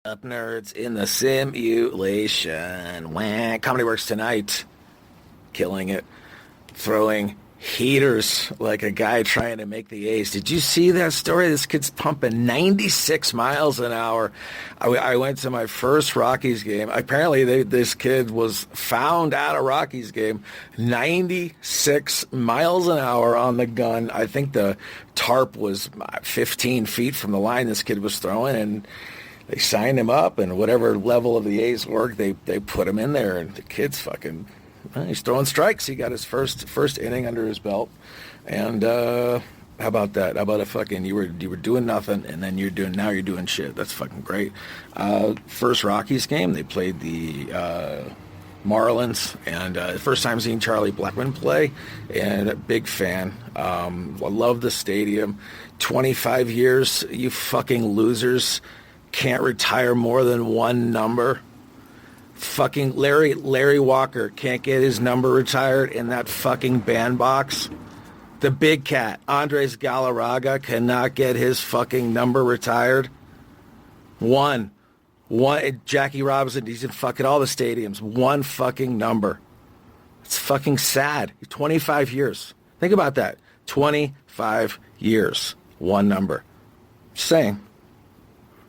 up, nerds? In the simulation. Wah. Comedy Works tonight. Killing it. Throwing heaters like a guy trying to make the A's. Did you see that story? This kid's pumping 96 miles an hour. I went to my first Rockies game. Apparently, this kid was found at a Rockies game, 96 miles an hour on the gun. I think the tarp was 15 feet from the line this kid was throwing, and they signed him up, and whatever level of the A's work, they put him in there, and the kid's fucking... He's throwing strikes. He got his first inning under his belt, and how about that? How about a fucking you were doing nothing, and then you're doing shit. That's fucking great. First Rockies game, they played the Marlins, and first time seeing Charlie Blackmon play, and a big fan. I love the stadium. 25 years, you fucking losers can't retire more than one number. Fucking Larry Walker can't get his number retired in that fucking bandbox. The big cat, Andres Galarraga, cannot get his fucking number retired. One, Jackie Robinson, he's in fucking all the stadiums. One fucking number. It's fucking sad. 25 years. Think about that. 25 years. One number. Just saying.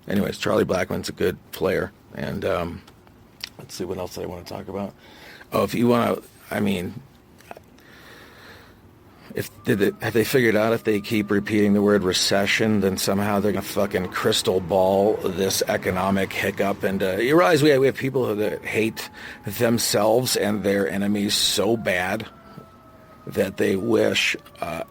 Anyways, Charlie Blackmon's a good player, and let's see what else I want to talk about. Oh, if you want to, I mean, have they figured out if they keep repeating the word recession, then somehow they're going to fucking crystal ball this economic hiccup? And you realize we have people that hate themselves and their enemies so bad that they wish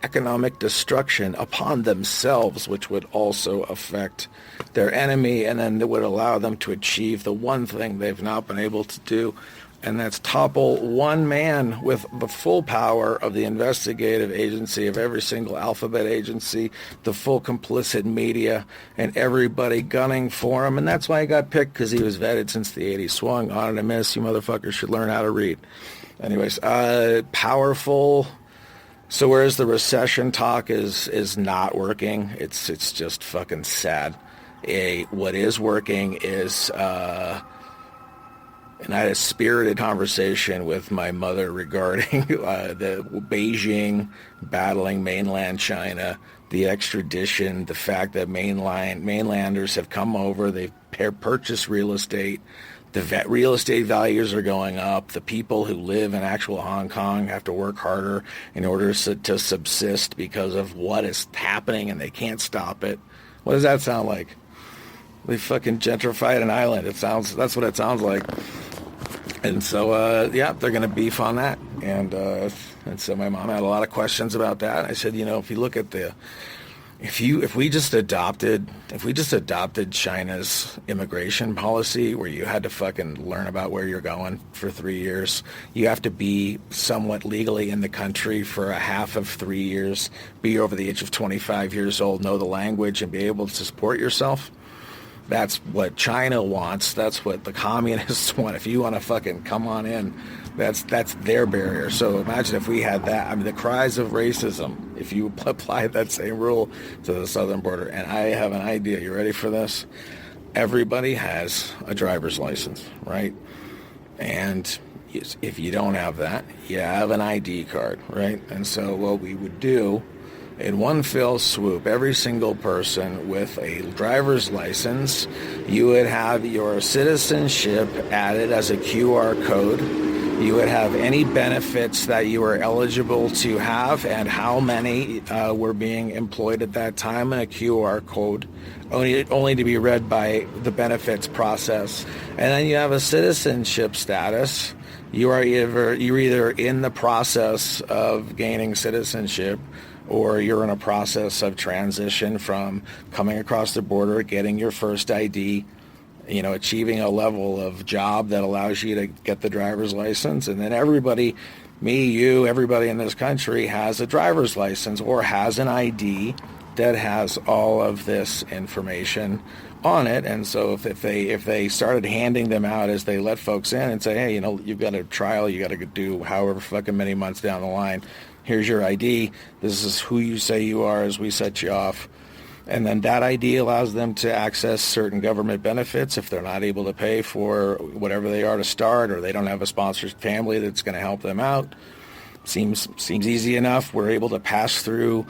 economic destruction upon themselves, which would also affect their enemy, and then it would allow them to achieve the one thing they've not been able to do, and that's topple one man with the full power of the investigative agency of every single alphabet agency, the full complicit media, and everybody gunning for him. And that's why he got picked, because he was vetted since the 80s. Swung on and a miss. You motherfuckers should learn how to read. Anyways, powerful. So whereas the recession talk is not working, it's just fucking sad. What is working is, and I had a spirited conversation with my mother regarding the Beijing battling mainland China, the extradition, the fact that mainlanders have come over, they've purchased real estate. The real estate values are going up. The people who live in actual Hong Kong have to work harder in order to subsist because of what is happening, and they can't stop it. What does that sound like? They fucking gentrified an island. That's what it sounds like. And so, yeah, they're going to beef on that. And so my mom had a lot of questions about that. I said, if you look at if we just adopted China's immigration policy, where you had to fucking learn about where you're going for 3 years, you have to be somewhat legally in the country for a half of 3 years, be over the age of 25 years old, know the language, and be able to support yourself. That's what China wants. That's what the communists want. If you want to fucking come on in, that's their barrier. So imagine if we had that. I mean, the cries of racism, if you applied that same rule to the southern border. And I have an idea. You ready for this? Everybody has a driver's license, right? And if you don't have that, you have an ID card, right? And so what we would do, in one fell swoop, every single person with a driver's license, you would have your citizenship added as a QR code. You would have any benefits that you were eligible to have and how many were being employed at that time, and a QR code, only to be read by the benefits process. And then you have a citizenship status. You're either in the process of gaining citizenship, or you're in a process of transition from coming across the border, getting your first ID, achieving a level of job that allows you to get the driver's license. And then everybody, me, you, everybody in this country has a driver's license or has an ID that has all of this information on it. And so if they started handing them out as they let folks in and say, hey, you've got a trial, you got to do however fucking many months down the line, here's your ID, this is who you say you are as we set you off, And then that ID allows them to access certain government benefits if they're not able to pay for whatever they are to start, or they don't have a sponsored family that's going to help them out. Seems easy enough. We're able to pass through,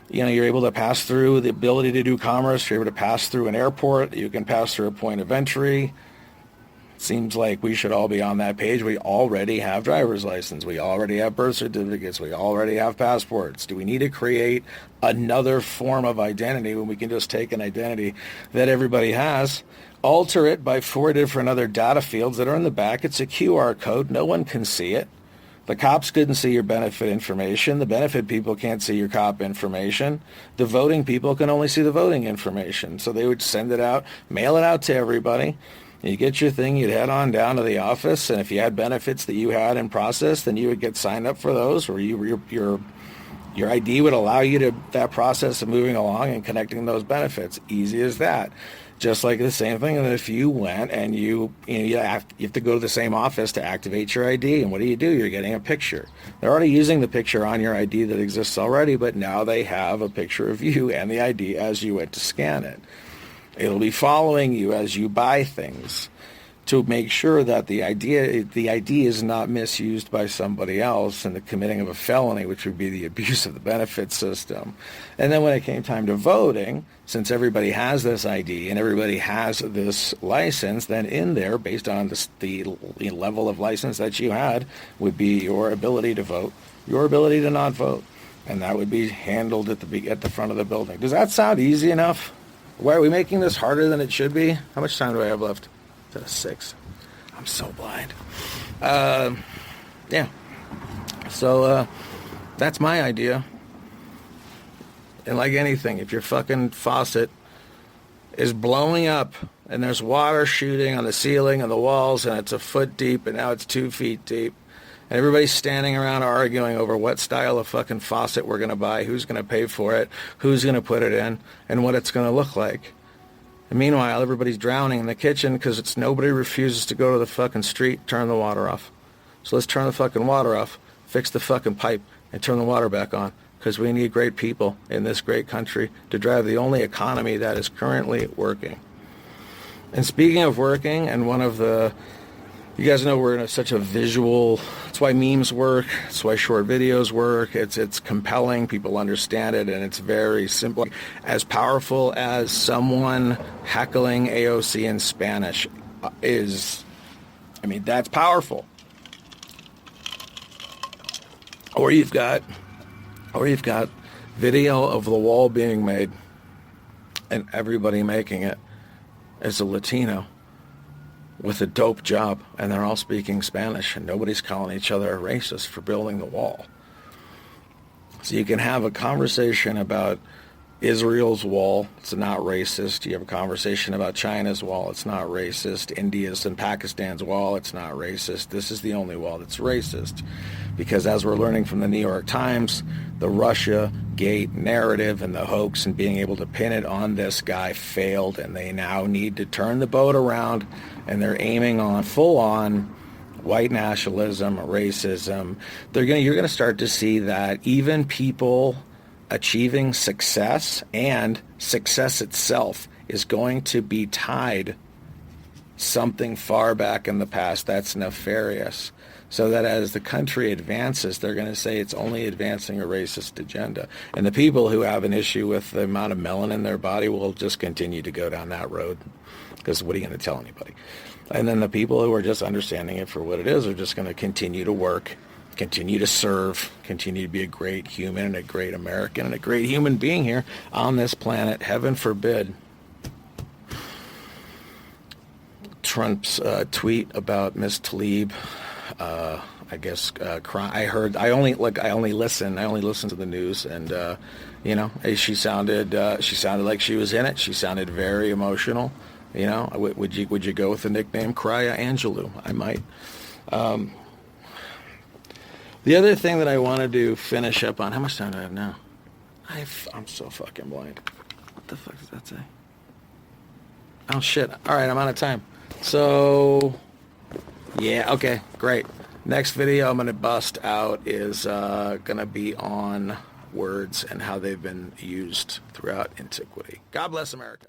you're able to pass through the ability to do commerce. You're able to pass through an airport. You can pass through a point of entry. Seems like we should all be on that page. We already have driver's license. We already have birth certificates. We already have passports. Do we need to create another form of identity when we can just take an identity that everybody has, alter it by 4 different other data fields that are in the back? It's a QR code. No one can see it. The cops couldn't see your benefit information. The benefit people can't see your cop information. The voting people can only see the voting information. So they would send it out, mail it out to everybody. You get your thing, you'd head on down to the office, and if you had benefits that you had in process, then you would get signed up for those, or your ID would allow you to that process of moving along and connecting those benefits. Easy as that. Just like the same thing, and if you went and you have to go to the same office to activate your ID, and what do? You're getting a picture. They're already using the picture on your ID that exists already, but now they have a picture of you and the ID as you went to scan it. It'll be following you as you buy things to make sure that the ID is not misused by somebody else in the committing of a felony, which would be the abuse of the benefit system. And then when it came time to voting, since everybody has this ID and everybody has this license, then in there, based on the level of license that you had, would be your ability to vote, your ability to not vote. And that would be handled at the front of the building. Does that sound easy enough? Why are we making this harder than it should be? How much time do I have left? Is that a 6? I'm so blind. Yeah. So that's my idea. And like anything, if your fucking faucet is blowing up and there's water shooting on the ceiling and the walls and it's a foot deep and now it's 2 feet deep, and everybody's standing around arguing over what style of fucking faucet we're going to buy, who's going to pay for it, who's going to put it in, and what it's going to look like. And meanwhile, everybody's drowning in the kitchen because nobody refuses to go to the fucking street, turn the water off. So let's turn the fucking water off, fix the fucking pipe, and turn the water back on, because we need great people in this great country to drive the only economy that is currently working. And speaking of working, and one of the... You guys know we're in such a visual, that's why memes work, that's why short videos work, it's compelling, people understand it, and it's very simple. As powerful as someone heckling AOC in Spanish is, that's powerful. Or you've got video of the wall being made, and everybody making it is a Latino with a dope job, and they're all speaking Spanish, and nobody's calling each other a racist for building the wall. So you can have a conversation about Israel's wall, it's not racist. You have a conversation about China's wall, it's not racist. India's and Pakistan's wall, it's not racist. This is the only wall that's racist. Because as we're learning from the New York Times, the Russia Gate narrative and the hoax and being able to pin it on this guy failed, and they now need to turn the boat around, and they're aiming on full-on white nationalism, racism. You're going to start to see that even people achieving success and success itself is going to be tied something far back in the past that's nefarious. So that as the country advances, they're going to say it's only advancing a racist agenda. And the people who have an issue with the amount of melanin in their body will just continue to go down that road. Because what are you going to tell anybody? And then the people who are just understanding it for what it is are just going to continue to work, continue to serve, continue to be a great human and a great American and a great human being here on this planet. Heaven forbid Trump's tweet about Miss Tlaib. I guess I only listen to the news, and she sounded like she was in it. She sounded very emotional. Would you go with the nickname Crya Angelou? I might. The other thing that I wanted to finish up on, how much time do I have now? I'm so fucking blind. What the fuck does that say? Oh shit. All right, I'm out of time. So yeah, okay, great. Next video I'm going to bust out is going to be on words and how they've been used throughout antiquity. God bless America.